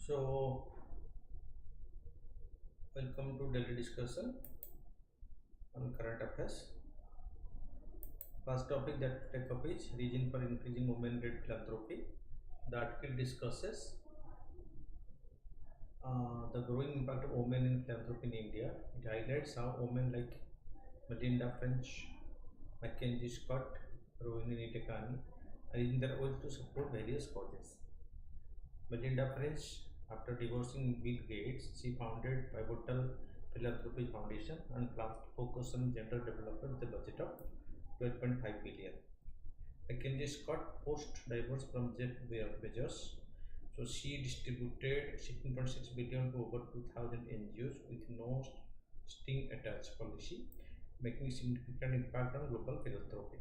So, welcome to daily discussion on current affairs. First topic that take up is reason for increasing women-led philanthropy. The article discusses the growing impact of women in philanthropy in India. It highlights how women like Melinda French, Mackenzie Scott, Rohini Nitekani are using their wealth to support various causes. Melinda French, after divorcing Bill Gates, she founded Pivotal Philanthropy Foundation and plans to focus on gender development with a budget of 12.5 billion. Mackenzie Scott, post-divorce from Jeff Bezos, so she distributed 16.6 billion to over 2,000 NGOs with no string attached policy, making significant impact on global philanthropy.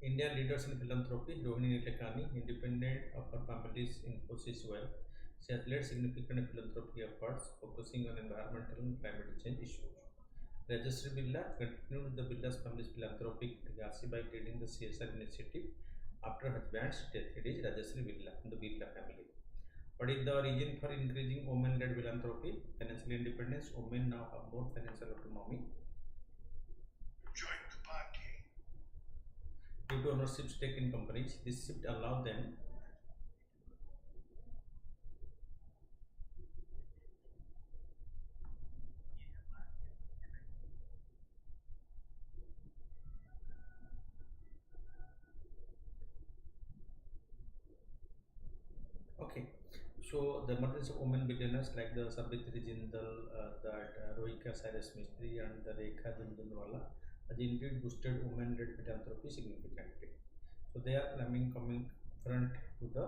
India leaders in philanthropy, Rohini Nitekani, independent of her family's Infosys wealth, she has led significant philanthropy efforts focusing on environmental and climate change issues. Rajashree Birla continued the Birla's family's philanthropic legacy by leading the CSR initiative after her husband's death. It is Rajashree Birla from the Birla family. What is the reason for increasing women-led philanthropy? Financial independence. Women now have more financial autonomy. Due to ownership stake in companies, this shift allows them okay. So the emergence of women billionaires like the Savitri Jindal, Rohika Cyrus Mistry and the Rekha Jindalwala has indeed boosted women-led philanthropy significantly. So they are coming front to the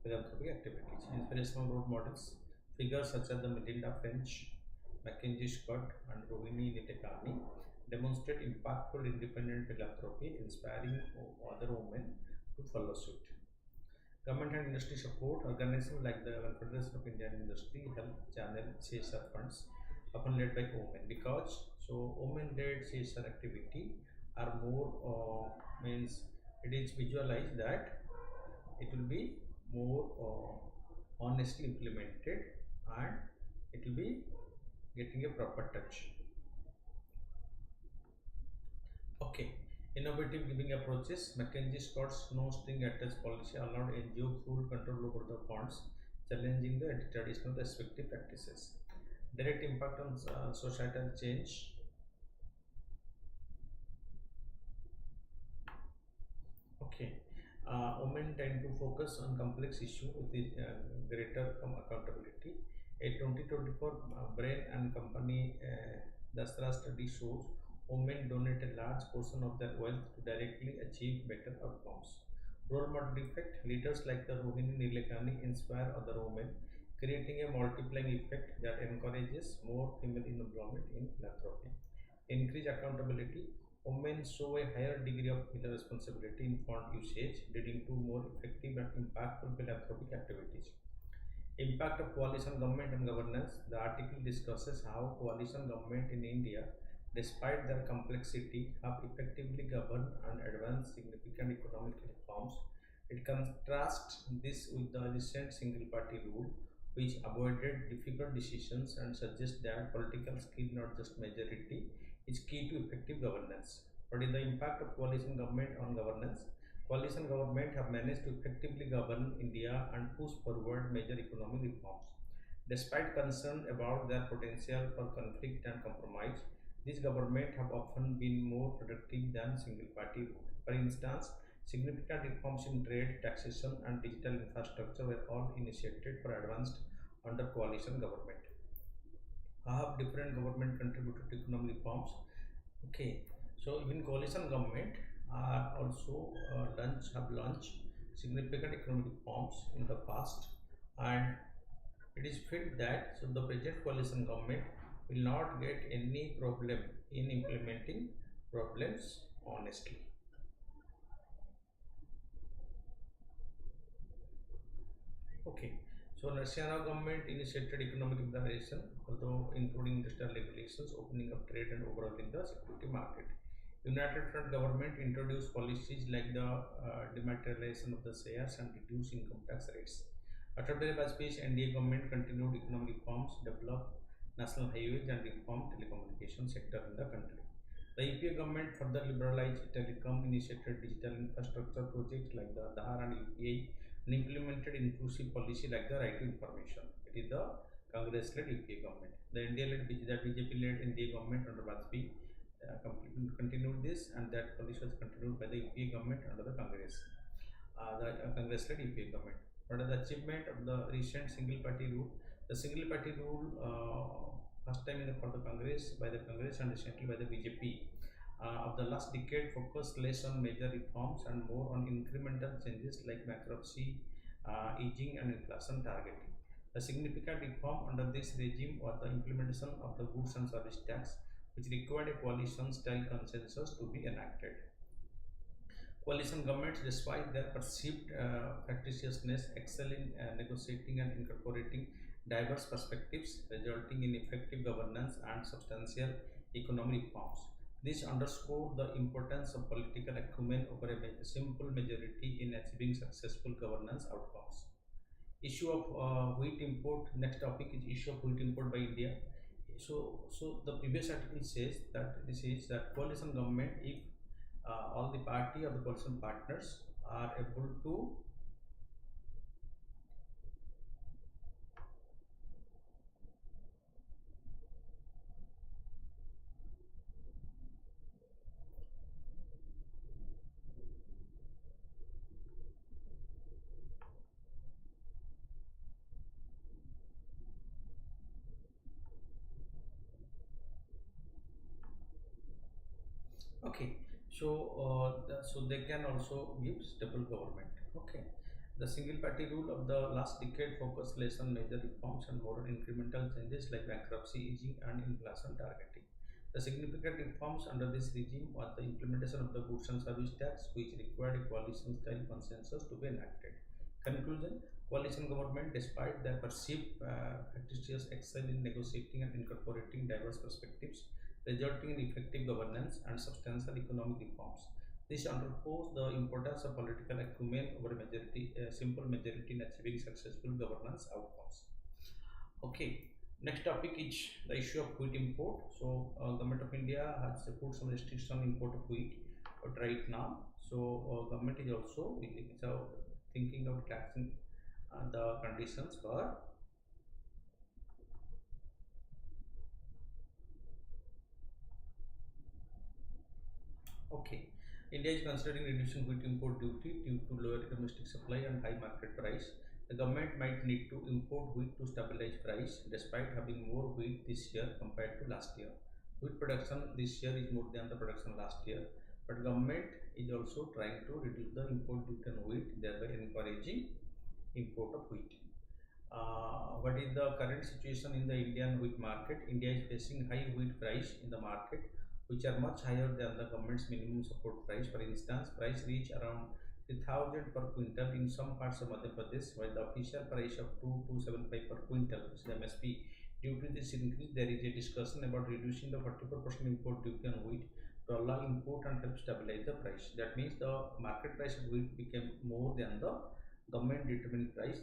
philanthropic activities. Inspirational role models, figures such as the Melinda French, Mackenzie Scott, and Rohini Nitekani demonstrate impactful independent philanthropy, inspiring other women to follow suit. Government and industry support organizations like the Confederation of Indian Industry help channel CSR funds, often led by women, because so women-led CSR activity are more means it is visualized that it will be more honestly implemented and it will be getting a proper touch. Okay. Innovative giving approaches. Mackenzie Scott's no string attached policy allowed NGO full control over the funds, challenging the traditional respective practices. Direct impact on societal change. Okay. Women tend to focus on complex issue with greater accountability. A 2024 Brain and Company Dasra study shows women donate a large portion of their wealth to directly achieve better outcomes. Role model effect. Leaders like the Rohini Nilekani inspire other women, creating a multiplying effect that encourages more female involvement in philanthropy. Increase accountability. Women show a higher degree of responsibility in fund usage, leading to more effective and impactful philanthropic activities. Impact of coalition government and governance. The article discusses how coalition government in India, despite their complexity, have effectively governed and advanced significant economic reforms. It contrasts this with the recent single party rule, which avoided difficult decisions and suggests that political skill, not just majority, is key to effective governance. What is the impact of coalition government on governance? Coalition government have managed to effectively govern India and push forward major economic reforms. Despite concern about their potential for conflict and compromise, these governments have often been more productive than single party rule. For instance, significant reforms in trade, taxation, and digital infrastructure were all initiated or advanced under coalition government. How have different government contributed to economic reforms? Okay, so even coalition government are also have launched significant economic reforms in the past, and it is felt that so the present coalition government will not get any problem in implementing problems honestly. Okay, so Louisiana government initiated economic liberalization, although including industrial regulations, opening up trade and overall in the security market. United Front government introduced policies like the dematerialization of the shares and reduced income tax rates. Atal Bihari Vajpayee's NDA government continued economic reforms, developed national highways, and reformed telecommunication sector in the country. The UPA government further liberalized telecom, initiated digital infrastructure projects like the Aadhaar and UPI, and implemented inclusive policy like the right to information. It is the Congress-led UPA government. The India-led, the BJP-led India government under Vajpayee continued this, and that policy was continued by the UPA government under the Congress-led UPA government. What are the achievement of the recent single-party rule? The single-party rule, first time for the Congress, by the Congress, and recently by the BJP. Of the last decade, focused less on major reforms and more on incremental changes like bankruptcy, easing, and inflation targeting. The significant reform under this regime was the implementation of the goods and service tax, which required a coalition-style consensus to be enacted. Coalition governments, despite their perceived facetiousness, excel in negotiating and incorporating diverse perspectives, resulting in effective governance and substantial economic reforms. This underscores the importance of political acumen over a simple majority in achieving successful governance outcomes. Issue of wheat import. Next topic is issue of wheat import by India. So the previous article says that this is that coalition government, if all the party or the coalition partners are able to okay. So they can also give stable government. Okay. The single party rule of the last decade focused less on major reforms and more on incremental changes like bankruptcy, easing, and inflation targeting. The significant reforms under this regime was the implementation of the goods and service tax, which required a coalition-style consensus to be enacted. Conclusion: coalition government, despite their perceived factitious excel in negotiating and incorporating diverse perspectives, resulting in effective governance and substantial economic reforms. This underscores the importance of political acumen over simple majority in achieving successful governance outcomes. Okay, next topic is the issue of wheat import. So, government of India has put some restriction on import of wheat, but right now, so government is also thinking of taxing the conditions for. Okay. India is considering reducing wheat import duty due to lower domestic supply and high market price. The government might need to import wheat to stabilize price despite having more wheat this year compared to last year. Wheat production this year is more than the production last year, but government is also trying to reduce the import duty on wheat, thereby encouraging import of wheat. What is the current situation in the Indian wheat market? India is facing high wheat price in the market, which are much higher than the government's minimum support price. For instance, price reach around 3,000 per quintal in some parts of Madhya Pradesh, while the official price of 2,275 per quintal is the MSP. Due to this increase, there is a discussion about reducing the 44% import duty on wheat to allow import and help stabilize the price. That means the market price of wheat became more than the government determined price.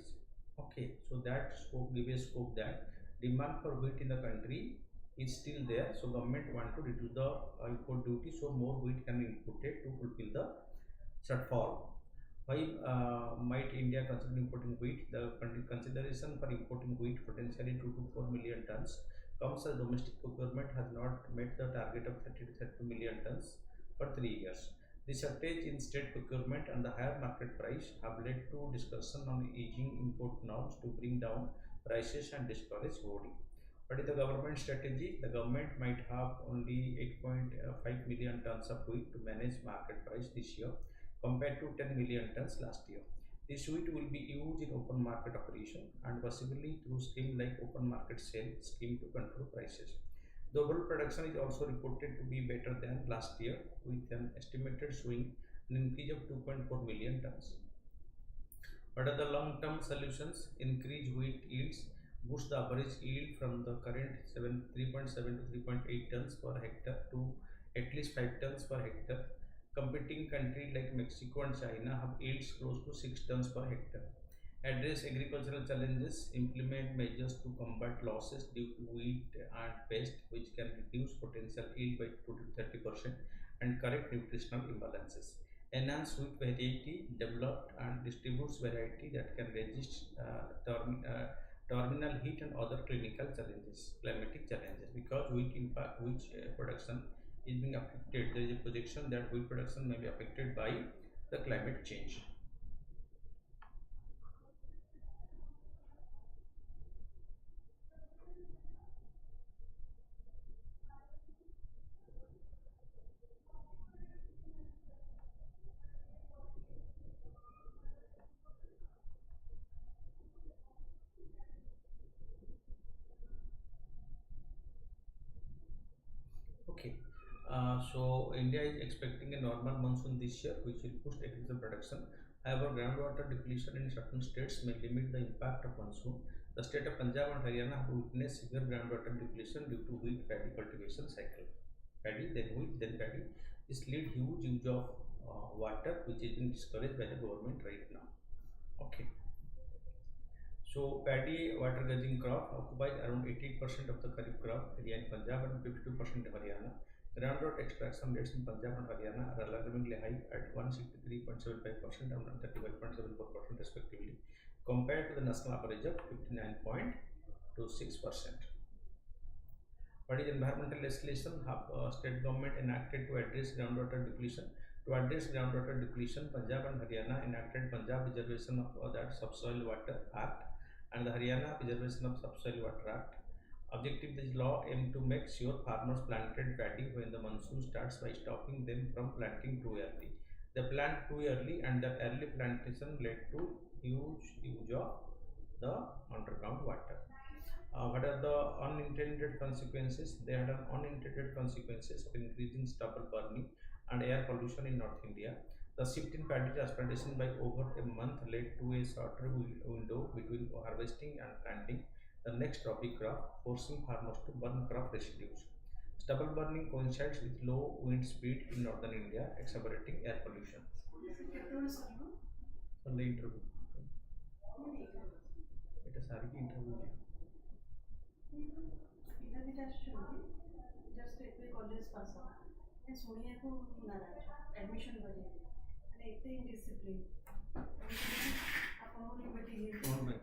Okay, so that scope give a scope that demand for wheat in the country is still there. So government want to reduce the import duty so more wheat can be imported to fulfill the shortfall. Why might India consider importing wheat? The consideration for importing wheat potentially 2 to 4 million tons comes as domestic procurement has not met the target of 30 to 32 million tons for 3 years. The shortage in state procurement and the higher market price have led to discussion on easing import norms to bring down prices and discourage hoarding. What is the government strategy? The government might have only 8.5 million tons of wheat to manage market price this year compared to 10 million tons last year. This wheat will be used in open market operation and possibly through scheme like open market sale scheme to control prices. The overall production is also reported to be better than last year with an estimated showing an increase of 2.4 million tons. What are the long-term solutions? Increase wheat yields, boost the average yield from the current 3.7 to 3.8 tons per hectare to at least 5 tons per hectare. Competing countries like Mexico and China have yields close to 6 tons per hectare. Address agricultural challenges, implement measures to combat losses due to weed and pest, which can reduce potential yield by 20 to 30%, and correct nutritional imbalances. Enhance wheat variety, develop and distributes variety that can resist terminal heat and other climatic challenges. Because wheat production is being affected, there is a projection that wheat production may be affected by the climate change. Okay. So India is expecting a normal monsoon this year, which will boost agricultural production. However, groundwater depletion in certain states may limit the impact of monsoon. The state of Punjab and Haryana have witnessed severe groundwater depletion due to wheat paddy cultivation cycle. Paddy, then wheat, then paddy. This lead huge use of water, which is being discouraged by the government right now. Okay. So paddy water grazing crop occupies around 18% of the kharif crop area in Punjab and 52% in Haryana. Groundnut extraction rates in Punjab and Haryana are alarmingly high at 163.75% and 135.74% respectively, compared to the national average of 59.26%. What is environmental legislation? State government enacted to address groundwater depletion. To address groundwater depletion, Punjab and Haryana enacted Punjab Reservation of that Subsoil Water Act and the Haryana Preservation of Subsoil Water Act. Objective: this law aimed to make sure farmers planted paddy when the monsoon starts by stopping them from planting too early. They plant too early, and that early plantation led to huge use of the underground water. What are the unintended consequences? They had an unintended consequences of increasing stubble burning and air pollution in North India. The shift in paddy transplantation by over a month led to a shorter window between harvesting and planting the next rabi crop, forcing farmers to burn crop residues. Stubble burning coincides with low wind speed in northern India, exacerbating air pollution. Only interview. It is Hariki interview. ପିଲାଦିଟା ଆସୁଛନ୍ତି just ଏବେ college pass out ଶୁଣିବାକୁ ନାରାଜ admission କରିବାକୁ ମାନେ ଏତେ ଇଣ୍ଡିସିପ୍ଲିନ୍ ଆପଣଙ୍କୁ liberty ହେଇଛି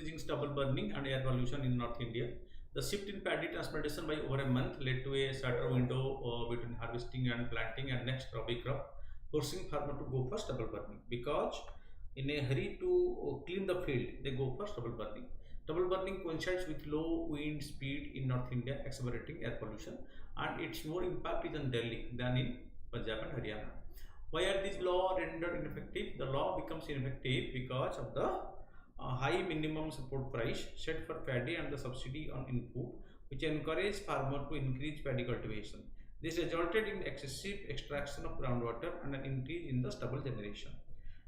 increasing stubble burning and air pollution in North India. The shift in paddy transplantation by over a month led to a shorter window between harvesting and planting and next rabi crop, forcing farmer to go for stubble burning because in a hurry to clean the field, they go for stubble burning. Stubble burning coincides with low wind speed in North India, accelerating air pollution, and its more impact is in Delhi than in Punjab and Haryana. Why are these law rendered ineffective? The law becomes ineffective because of the high minimum support price set for paddy and the subsidy on input, which encourage farmer to increase paddy cultivation. This resulted in excessive extraction of groundwater and an increase in the stubble generation.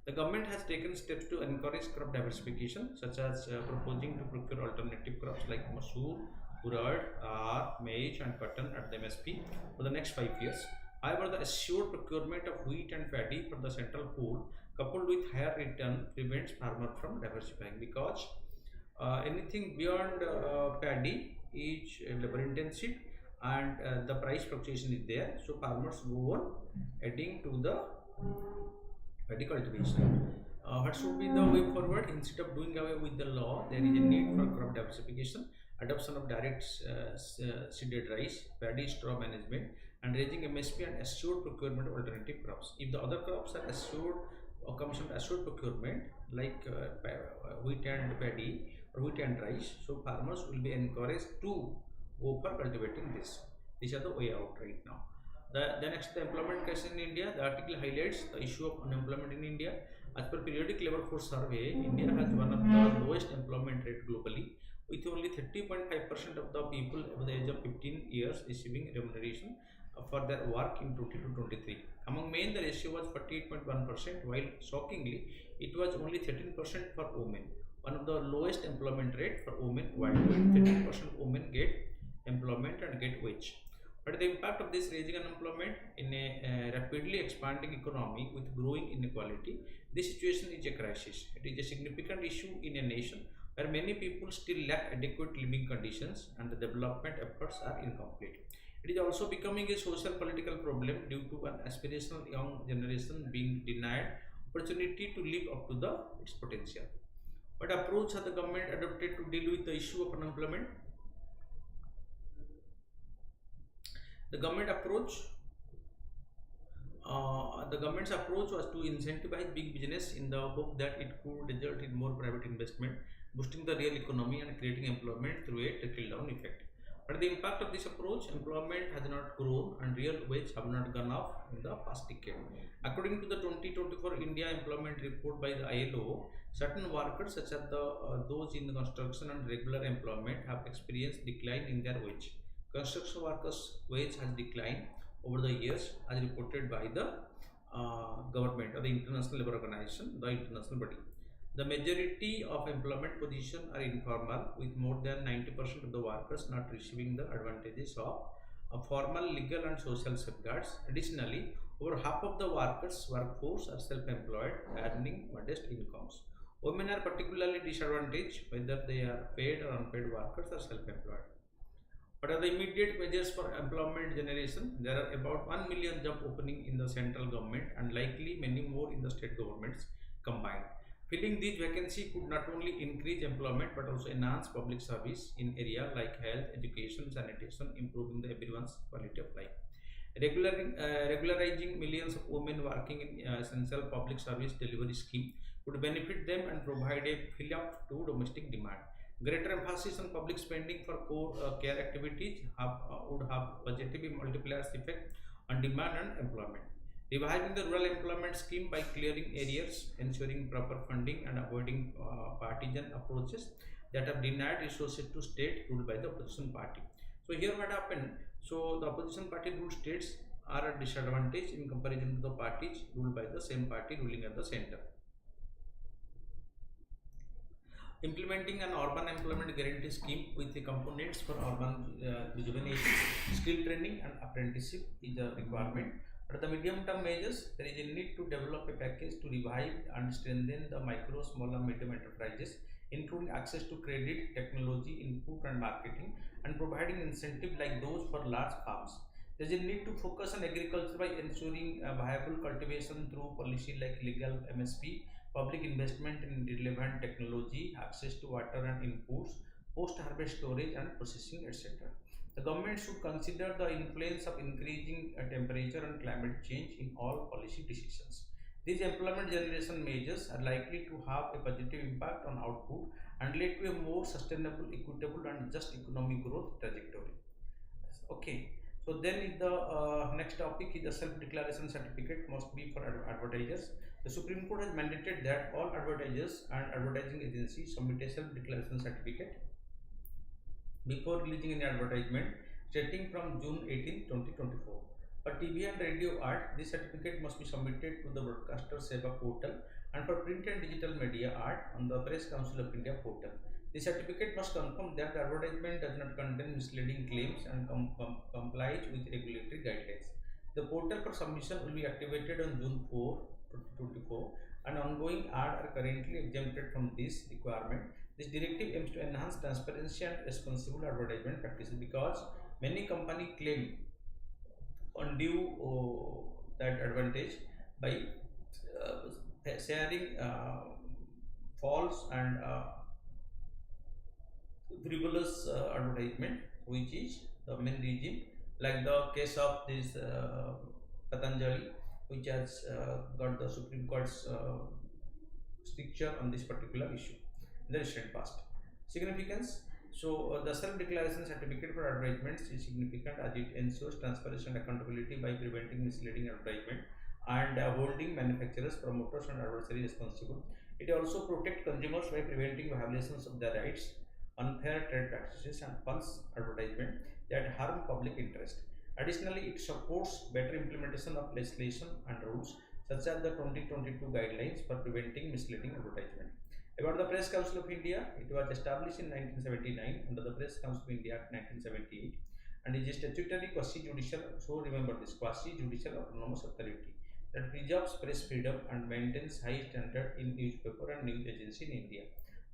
The government has taken steps to encourage crop diversification, such as proposing to procure alternative crops like masoor, urad, maize, and cotton at the MSP for the next 5 years. However, the assured procurement of wheat and paddy from the central pool, coupled with higher return, prevents farmer from diversifying because anything beyond paddy is labor intensive and the price fluctuation is there. So farmers go on adding to the paddy cultivation. What should be the way forward? Instead of doing away with the law, there is a need for crop diversification, adoption of direct seeded rice, paddy straw management, and raising MSP and assured procurement of alternative crops. If the other crops are assured or comes under assured procurement like wheat and paddy or wheat and rice, so farmers will be encouraged to go for cultivating this. These are the way out right now. The next, the employment crisis in India. The article highlights the issue of unemployment in India. As per periodic labor force survey, India has one of the lowest employment rate globally, with only 30.5% of the people over the age of 15 years receiving remuneration for their work in 2022-23. Among men, the ratio was 48.1%, while shockingly, it was only 13% for women. One of the lowest employment rate for women worldwide. 13% women get employment and get wage. But the impact of this raising unemployment in a rapidly expanding economy with growing inequality, this situation is a crisis. It is a significant issue in a nation where many people still lack adequate living conditions and the development efforts are incomplete. It is also becoming a social political problem due to an aspirational young generation being denied opportunity to live up to its potential. What approach has the government adopted to deal with the issue of unemployment? The government's approach was to incentivize big business in the hope that it could result in more private investment, boosting the real economy and creating employment through a trickle-down effect. But the impact of this approach, employment has not grown and real wages have not gone up in the past decade. According to the 2024 India Employment Report by the ILO, certain workers such as those in the construction and regular employment have experienced decline in their wage. Construction workers' wage has declined over the years as reported by the government or the International Labour Organization, the international body. The majority of employment positions are informal, with more than 90% of the workers not receiving the advantages of formal legal and social safeguards. Additionally, over half of the workers' workforce are self-employed, earning modest incomes. Women are particularly disadvantaged, whether they are paid or unpaid workers or self-employed. What are the immediate measures for employment generation? There are about 1 million job opening in the central government and likely many more in the state governments combined. Filling these vacancies could not only increase employment but also enhance public service in areas like health, education, sanitation, improving everyone's quality of life. Regularizing millions of women working in essential public service delivery scheme would benefit them and provide a fill-up to domestic demand. Greater emphasis on public spending for core care activities would have positive multiplier effect on demand and employment. Reviving the rural employment scheme by clearing areas, ensuring proper funding and avoiding partisan approaches that have denied resources to state ruled by the opposition party. So here what happened? So the opposition party ruled states are at disadvantage in comparison to the parties ruled by the same party ruling at the center. Implementing an urban employment guarantee scheme with the components for urban rejuvenation, skill training and apprenticeship is a requirement. For the medium term measures, there is a need to develop a package to revive and strengthen the micro, small and medium enterprises, including access to credit, technology, input and marketing, and providing incentives like those for large farms. There is a need to focus on agriculture by ensuring viable cultivation through policy like legal MSP, public investment in relevant technology, access to water and inputs, post-harvest storage and processing, etc. The government should consider the influence of increasing temperature and climate change in all policy decisions. These employment generation measures are likely to have a positive impact on output and lead to a more sustainable, equitable, and just economic growth trajectory. Okay. So then the next topic is the self-declaration certificate must be for advertisers. The Supreme Court has mandated that all advertisers and advertising agencies submit a self-declaration certificate before releasing any advertisement starting from June 18, 2024. For TV and radio art, this certificate must be submitted to the Broadcaster Seva portal, and for print and digital media art on the Press Council of India portal. The certificate must confirm that the advertisement does not contain misleading claims and complies with regulatory guidelines. The portal for submission will be activated on June 4, 2024, and ongoing ads are currently exempted from this requirement. This directive aims to enhance transparency and responsible advertisement practices because many companies claim undue that advantage by sharing false and frivolous advertisement, which is the main regime, like the case of this Patanjali, which has got the Supreme Court's stricture on this particular issue in the recent past. Significance. So the self-declaration certificate for advertisements is significant as it ensures transparency and accountability by preventing misleading advertisement and holding manufacturers, promoters, and adversaries responsible. It also protects consumers by preventing violations of their rights, unfair trade practices, and false advertisement that harm public interest. Additionally, it supports better implementation of legislation and rules such as the 2022 guidelines for preventing misleading advertisement. About the Press Council of India, it was established in 1979 under the Press Council of India Act 1978 and is a statutory quasi-judicial, so remember this, quasi-judicial autonomous authority that preserves press freedom and maintains high standard in newspaper and news agency in India.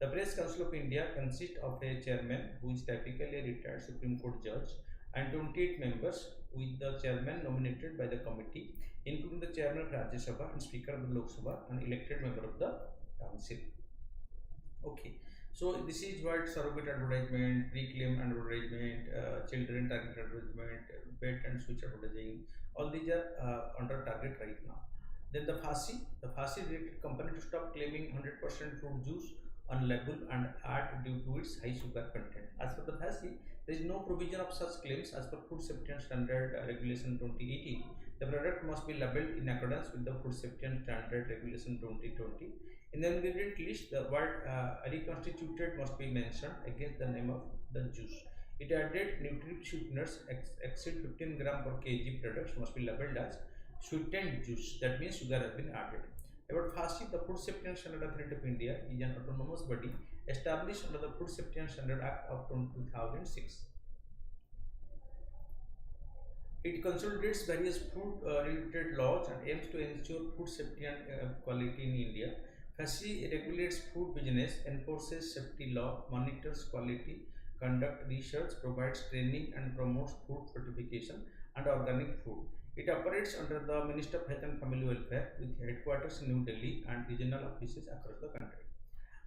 The Press Council of India consists of a chairman who is typically a retired Supreme Court judge and 28 members with the chairman nominated by the committee, including the chairman of Rajya Sabha and speaker of the Lok Sabha and elected member of the council. Okay, so this is what surrogate advertisement, reclaim advertisement, children target advertisement, bet and switch advertising, all these are under target right now. Then the FASI directed company to stop claiming 100% fruit juice on label and ad due to its high sugar content. As per the FASI, there is no provision of such claims as per Food Safety and Standard Regulation 2018. The product must be labeled in accordance with the Food Safety and Standard Regulation 2020. In the ingredient list, the word reconstituted must be mentioned against the name of the juice. It added nutritive sweeteners exceed 15 gram per kg products must be labeled as sweetened juice. That means sugar has been added. About FASI, the Food Safety and Standard Authority of India is an autonomous body established under the Food Safety and Standard Act of 2006. It consolidates various food related laws and aims to ensure food safety and quality in India. FASI regulates food business, enforces safety law, monitors quality, conducts research, provides training and promotes food certification and organic food. It operates under the Ministry of Health and Family Welfare with headquarters in New Delhi and regional offices across the country.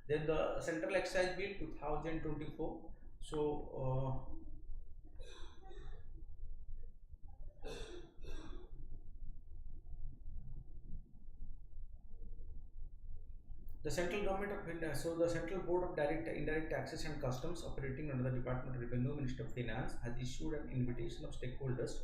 Then the Central Excise Bill 2024. So the central government of India, so the Central Board of Direct Indirect Taxes and Customs operating under the Department of Revenue, Ministry of Finance, has issued an invitation of stakeholders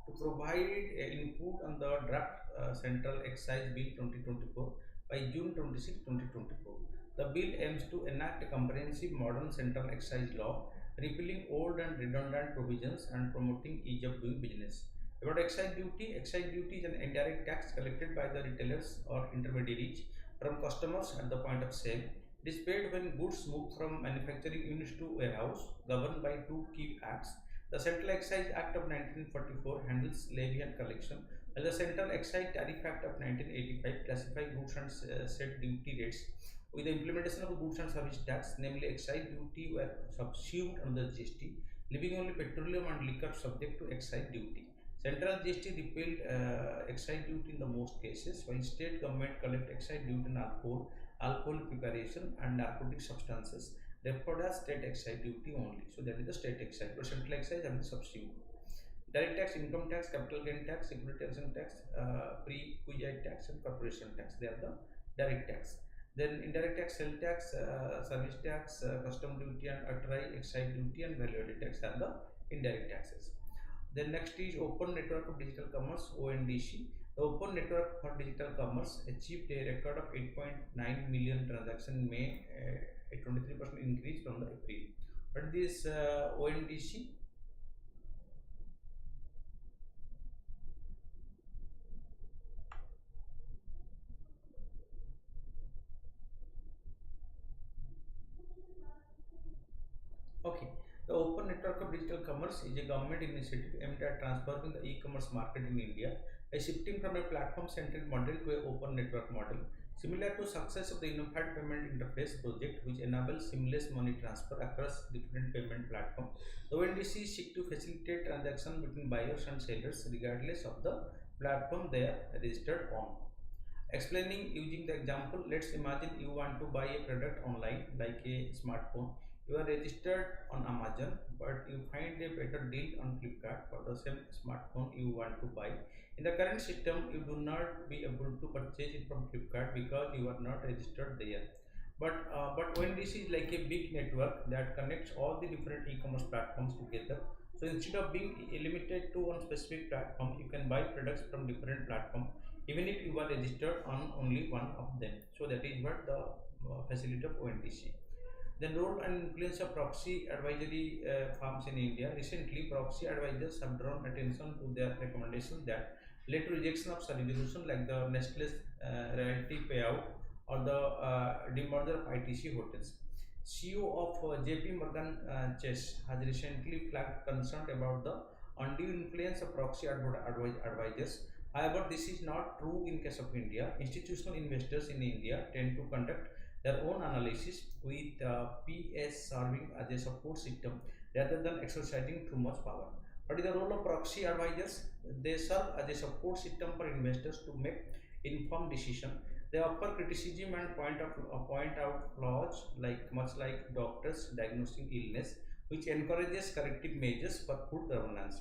to provide input on the draft Central Excise Bill 2024 by June 26, 2024. The bill aims to enact a comprehensive modern central excise law, repealing old and redundant provisions and promoting ease of doing business. About excise duty is an indirect tax collected by the retailers or intermediaries from customers at the point of sale. It is paid when goods move from manufacturing units to warehouse, governed by two key acts. The Central Excise Act of 1944 handles levy and collection, while the Central Excise Tariff Act of 1985 classifies goods and set duty rates. With the implementation of the goods and service tax, namely excise duty, were subsumed under GST, leaving only petroleum and liquor subject to excise duty. Central GST repealed excise duty in the most cases, while state government collect excise duty on alcohol, alcohol preparation, and narcotic substances. Therefore, as state excise duty only. So that is the state excise. But central excise and the subsumed. Direct tax, income tax, capital gain tax, securitisation tax, pre-QI tax, and corporation tax. They are the direct tax. Then indirect tax, sales tax, service tax, custom duty, and excise, excise duty, and value added tax are the indirect taxes. Then next is Open Network of Digital Commerce (ONDC). The Open Network for Digital Commerce achieved a record of 8.9 million transactions in May, a 23% increase from the April. But this ONDC, okay. The Open Network of Digital Commerce is a government initiative aimed at transforming the e-commerce market in India by shifting from a platform-centric model to an open network model. Similar to success of the Unified Payment Interface project, which enables seamless money transfer across different payment platforms, the ONDC seek to facilitate transactions between buyers and sellers regardless of the platform they are registered on. Explaining using the example, let's imagine you want to buy a product online like a smartphone. You are registered on Amazon, but you find a better deal on Flipkart for the same smartphone you want to buy. In the current system, you do not be able to purchase it from Flipkart because you are not registered there. But when this is like a big network that connects all the different e-commerce platforms together, so instead of being limited to one specific platform, you can buy products from different platforms even if you are registered on only one of them. So that is what the facility of ONDC. The role and influence of proxy advisory firms in India. Recently, proxy advisors have drawn attention to their recommendations that led to rejection of resolution like the Nestle's royalty payout or the demerger of ITC hotels. CEO of JP Morgan Chase has recently flagged concern about the undue influence of proxy advisors. However, this is not true in case of India. Institutional investors in India tend to conduct their own analysis with PS serving as a support system rather than exercising too much power. What is the role of proxy advisors? They serve as a support system for investors to make informed decisions. They offer criticism and point out flaws, like much like doctors diagnosing illness, which encourages corrective measures for good governance.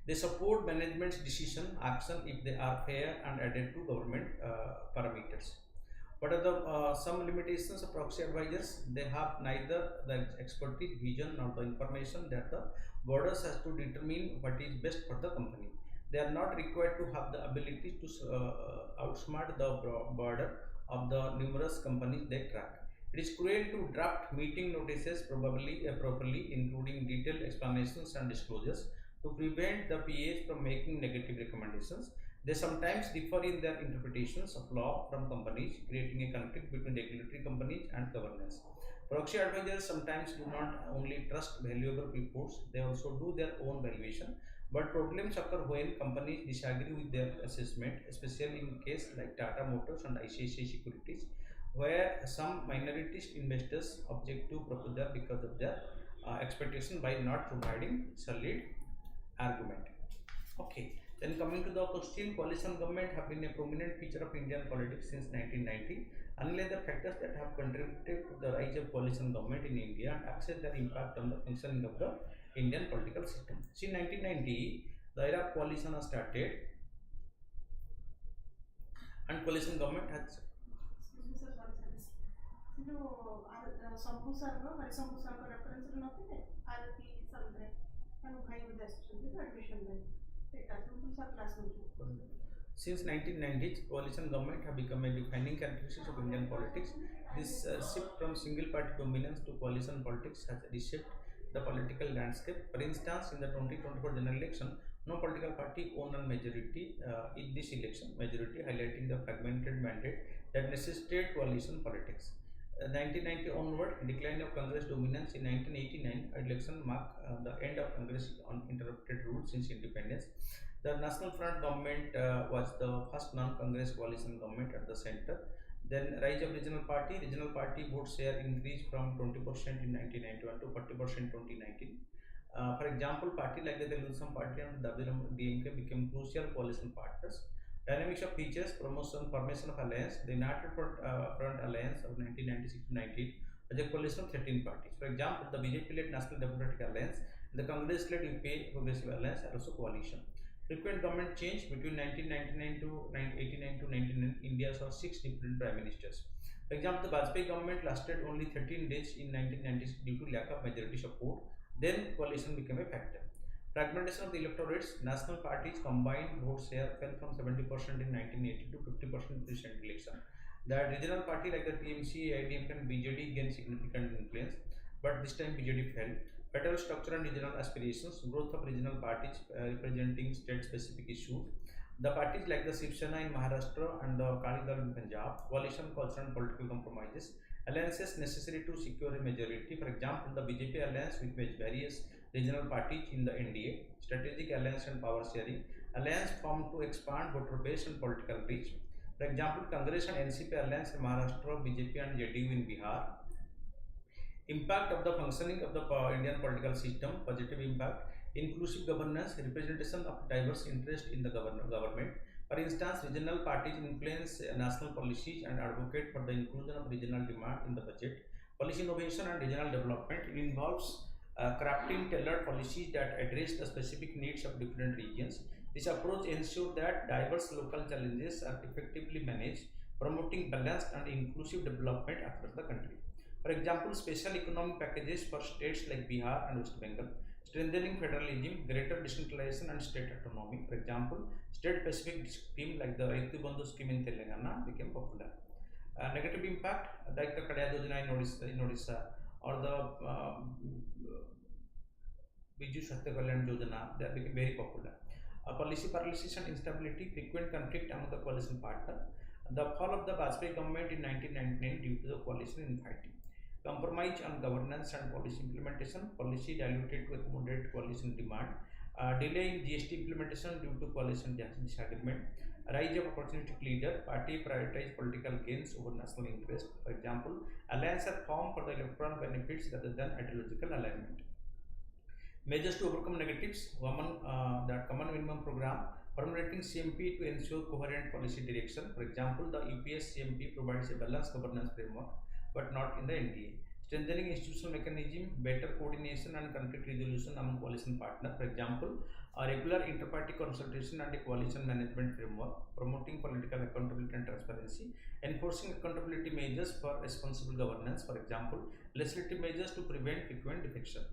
They support management's decision action if they are fair and added to government parameters. What are the some limitations of proxy advisors? They have neither the expertise, vision, nor the information that the borders has to determine what is best for the company. They are not required to have the ability to outsmart the border of the numerous companies they track. It is cruel to draft meeting notices probably properly, including detailed explanations and disclosures, to prevent the PAs from making negative recommendations. They sometimes differ in their interpretations of law from companies, creating a conflict between regulatory companies and governance. Proxy advisors sometimes do not only trust valuable reports, they also do their own valuation. But problems occur when companies disagree with their assessment, especially in case like Tata Motors and ICICI Securities, where some minority investors object to proposal because of their expectation by not providing solid argument. Okay, then coming to the question, coalition government have been a prominent feature of Indian politics since 1990. Unlike the factors that have contributed to the rise of coalition government in India and access their impact on the functioning of the Indian political system. Since 1990, the era of coalition has started and coalition government has. Shambhu sir Harishambhu sir का reference नथिले आरती संद्रे तानु भाई विद आछन admission में एटा शंभू सर क्लास में. Since 1990s, coalition government have become a defining characteristic of Indian politics. This shift from single party dominance to coalition politics has reshaped the political landscape. For instance, in the 2024 general election, no political party won a majority in this election, majority highlighting the fragmented mandate that necessitated coalition politics. 1990 onward, decline of Congress dominance. In 1989 election marked the end of Congress uninterrupted rule since independence. The National Front government was the first non-Congress coalition government at the center. Then rise of regional party vote share increased from 20% in 1991 to 40% in 2019. For example, party like the Telugu Party and DMK became crucial coalition partners. Dynamics of features, promotion, formation of alliance. The United Front Alliance of 1996 to 19 was a coalition of 13 parties. For example, the BJP-led National Democratic Alliance and the Congress-led UPA Progressive Alliance are also coalition. Frequent government change between 1999 to 1989 to 1999. India saw 6 different prime ministers. For example, the Vajpayee government lasted only 13 days in 1996 due to lack of majority support. Then coalition became a factor. Fragmentation of the electorates, national parties combined vote share fell from 70% in 1980 to 50% in recent election. The regional party like the TMC, IDMK and BJD gained significant influence, but this time BJD fell. Federal structure and regional aspirations, growth of regional parties representing state-specific issues. The parties like the Shiv Sena in Maharashtra and the Akali Dal in Punjab, coalition culture and political compromises, alliances necessary to secure a majority. For example, the BJP alliance with various regional parties in the NDA, strategic alliance and power sharing, alliance formed to expand voter base and political reach. For example, Congress and NCP alliance in Maharashtra, BJP and JDU in Bihar. Impact of the functioning of the Indian political system, positive impact, inclusive governance, representation of diverse interest in the government. For instance, regional parties influence national policies and advocate for the inclusion of regional demand in the budget. Policy innovation and regional development, it involves crafting tailored policies that address the specific needs of different regions. This approach ensures that diverse local challenges are effectively managed, promoting balanced and inclusive development across the country. For example, special economic packages for states like Bihar and West Bengal, strengthening federalism, greater decentralization and state autonomy. For example, state-specific scheme like the Raitu Bandhu scheme in Telangana became popular. Negative impact like the Kadya Yojana in Odisha or the Biju Satya Kalyan Yojana, they became very popular. Policy paralysis and instability, frequent conflict among the coalition partner. The fall of the Vajpayee government in 1999 due to the coalition infighting. Compromise on governance and policy implementation, policy diluted to accommodate coalition demand. Delay in GST implementation due to coalition disagreement. Rise of opportunistic leader, party prioritize political gains over national interest. For example, alliance are formed for the electoral benefits rather than ideological alignment. Measures to overcome negatives, the common minimum program, formulating CMP to ensure coherent policy direction. For example, the UPS CMP provides a balanced governance framework, but not in the NDA. Strengthening institutional mechanism, better coordination and conflict resolution among coalition partners. For example, a regular inter-party consultation and a coalition management framework, promoting political accountability and transparency, enforcing accountability measures for responsible governance. For example, legislative measures to prevent frequent defection.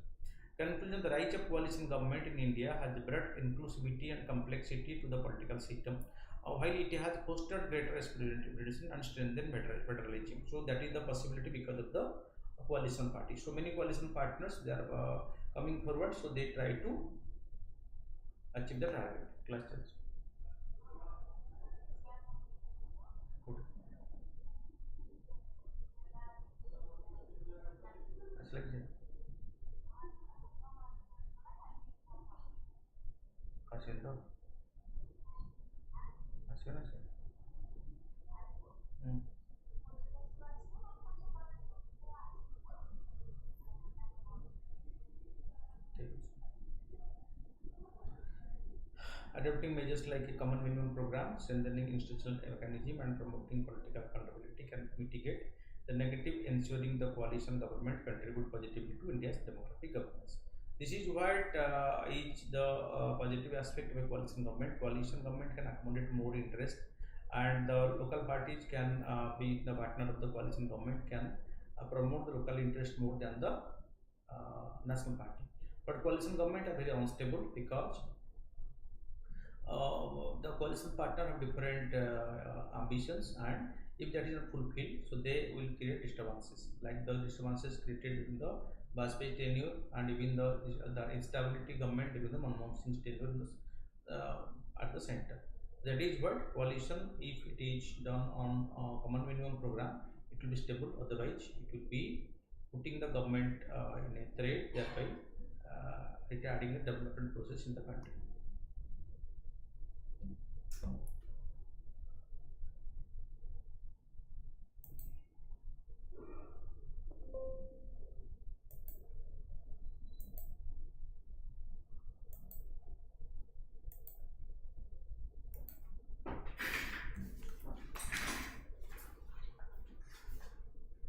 Conclusion, the rise of coalition government in India has brought inclusivity and complexity to the political system, while it has fostered greater representation and strengthened federalism. So that is the possibility because of the coalition party. So many coalition partners, they are coming forward, so they try to achieve the target. Clusters. Good. That's like that. Haciendo. Haciendo. Mm. Adopting measures like a common minimum program, strengthening institutional mechanism, and promoting political accountability can mitigate the negative, ensuring the coalition government contribute positively to India's democratic governance. This is what is the positive aspect of a coalition government. Coalition government can accommodate more interest, and the local parties can be the partner of the coalition government, can promote the local interest more than the national party. But coalition government are very unstable because the coalition partner have different ambitions, and if that is not fulfilled, so they will create disturbances like the disturbances created in the Vajpayee tenure and even the instability government during the Manmohan Singh's tenure in at the center. That is what coalition, if it is done on common minimum program, it will be stable. Otherwise, it will be putting the government in a threat, thereby retarding the development process in the country.